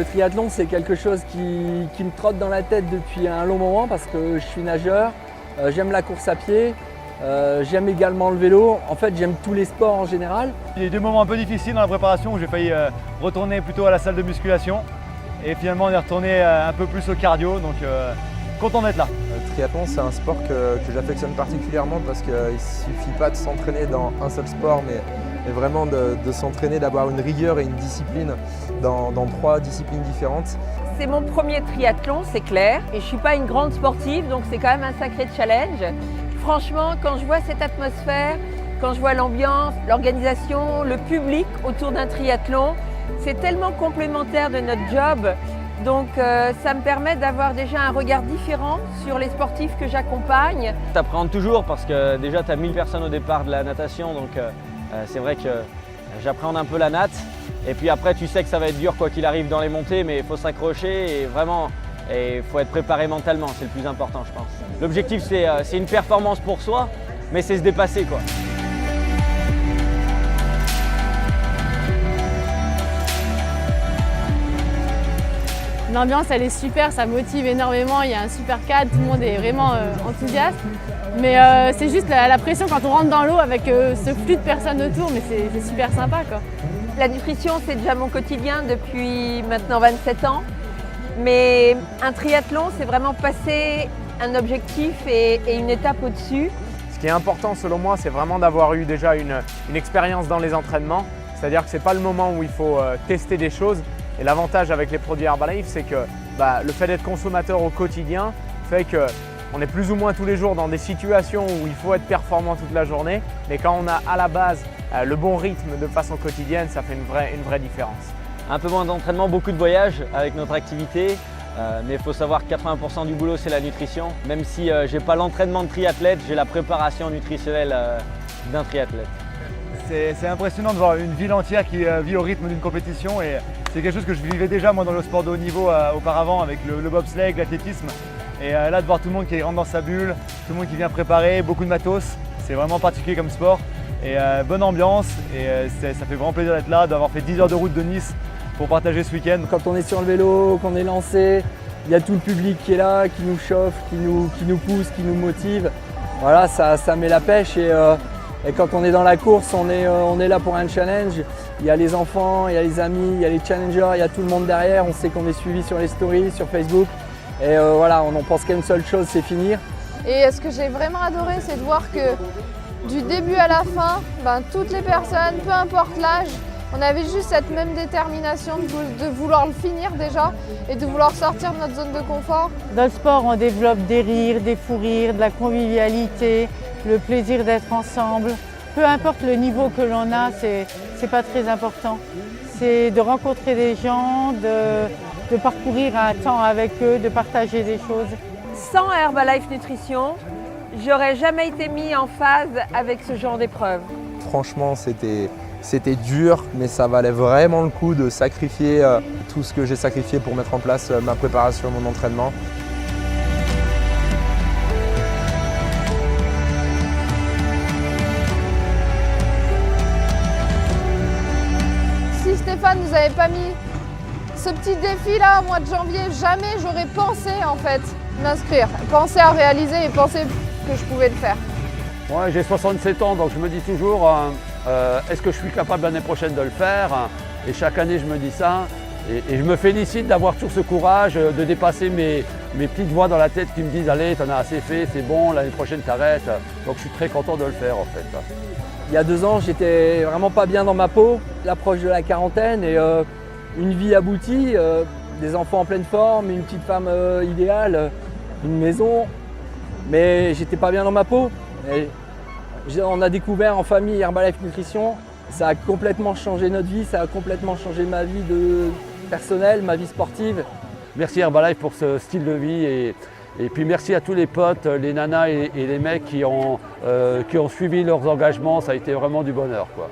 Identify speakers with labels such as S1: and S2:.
S1: Le triathlon, c'est quelque chose qui me trotte dans la tête depuis un long moment parce que je suis nageur, j'aime la course à pied, j'aime également le vélo. En fait, j'aime tous les sports en général.
S2: Il y a eu des moments un peu difficiles dans la préparation où j'ai failli retourner plutôt à la salle de musculation. Et finalement, on est retourné un peu plus au cardio, donc content d'être là.
S3: Le triathlon, c'est un sport que j'affectionne particulièrement parce qu'il ne suffit pas de s'entraîner dans un seul sport, mais vraiment de s'entraîner, d'avoir une rigueur et une discipline dans 3 disciplines différentes.
S4: C'est mon premier triathlon, c'est clair. Et je ne suis pas une grande sportive, donc c'est quand même un sacré challenge. Franchement, quand je vois cette atmosphère, quand je vois l'ambiance, l'organisation, le public autour d'un triathlon, c'est tellement complémentaire de notre job. Donc ça me permet d'avoir déjà un regard différent sur les sportifs que j'accompagne.
S5: Tu appréhendes toujours parce que déjà tu as 1000 personnes au départ de la natation, donc c'est vrai que j'appréhende un peu la natte. Et puis après tu sais que ça va être dur quoi qu'il arrive dans les montées, mais il faut s'accrocher et vraiment il faut être préparé mentalement, c'est le plus important je pense. L'objectif c'est une performance pour soi, mais c'est se dépasser quoi.
S6: L'ambiance elle est super, ça motive énormément, il y a un super cadre, tout le monde est vraiment enthousiaste. Mais c'est juste la pression quand on rentre dans l'eau avec ce flux de personnes autour, mais c'est super sympa quoi.
S4: La nutrition c'est déjà mon quotidien depuis maintenant 27 ans. Mais un triathlon c'est vraiment passer un objectif et une étape au-dessus.
S7: Ce qui est important selon moi, c'est vraiment d'avoir eu déjà une expérience dans les entraînements. C'est-à-dire que ce n'est pas le moment où il faut tester des choses. Et l'avantage avec les produits Herbalife, c'est que le fait d'être consommateur au quotidien fait qu'on est plus ou moins tous les jours dans des situations où il faut être performant toute la journée. Mais quand on a à la base le bon rythme de façon quotidienne, ça fait une vraie différence.
S5: Un peu moins d'entraînement, beaucoup de voyages avec notre activité. Mais il faut savoir que 80% du boulot c'est la nutrition. Même si je n'ai pas l'entraînement de triathlète, j'ai la préparation nutritionnelle d'un triathlète.
S2: C'est impressionnant de voir une ville entière qui vit au rythme d'une compétition et c'est quelque chose que je vivais déjà moi dans le sport de haut niveau auparavant avec le bobsleigh, l'athlétisme. Et là de voir tout le monde qui rentre dans sa bulle, tout le monde qui vient préparer, beaucoup de matos, c'est vraiment particulier comme sport. Et bonne ambiance et ça fait vraiment plaisir d'être là, d'avoir fait 10 heures de route de Nice pour partager ce week-end.
S1: Quand on est sur le vélo, qu'on est lancé, il y a tout le public qui est là, qui nous chauffe, qui nous pousse, qui nous motive. Voilà, ça met la pêche et quand on est dans la course, on est là pour un challenge. Il y a les enfants, il y a les amis, il y a les challengers, il y a tout le monde derrière. On sait qu'on est suivi sur les stories, sur Facebook. Et voilà, on n'en pense qu'à une seule chose, c'est finir.
S8: Et ce que j'ai vraiment adoré, c'est de voir que du début à la fin, toutes les personnes, peu importe l'âge, on avait juste cette même détermination de vouloir le finir déjà et de vouloir sortir de notre zone de confort.
S9: Dans le sport, on développe des rires, des fous rires, de la convivialité, le plaisir d'être ensemble. Peu importe le niveau que l'on a, c'est pas très important. C'est de rencontrer des gens, de parcourir un temps avec eux, de partager des choses.
S4: Sans Herbalife Nutrition, j'aurais jamais été mis en phase avec ce genre d'épreuve.
S3: Franchement, c'était dur, mais ça valait vraiment le coup de sacrifier tout ce que j'ai sacrifié pour mettre en place ma préparation, mon entraînement.
S8: Si Stéphane nous avait pas mis ce petit défi là au mois de janvier, jamais j'aurais pensé en fait m'inscrire, penser à réaliser et penser que je pouvais le faire.
S10: Moi j'ai 67 ans donc je me dis toujours est-ce que je suis capable l'année prochaine de le faire? Et chaque année je me dis ça et je me félicite d'avoir toujours ce courage de dépasser mes petites voix dans la tête qui me disent allez t'en as assez fait, c'est bon, l'année prochaine t'arrêtes. Donc je suis très content de le faire en fait.
S1: Il y a 2 ans, j'étais vraiment pas bien dans ma peau, l'approche de la quarantaine et une vie aboutie, des enfants en pleine forme, une petite femme idéale, une maison, mais j'étais pas bien dans ma peau. Et on a découvert en famille Herbalife Nutrition, ça a complètement changé notre vie, ça a complètement changé ma vie personnelle, ma vie sportive.
S10: Merci Herbalife pour ce style de vie et puis merci à tous les potes, les nanas et les mecs qui ont suivi leurs engagements, ça a été vraiment du bonheur, quoi.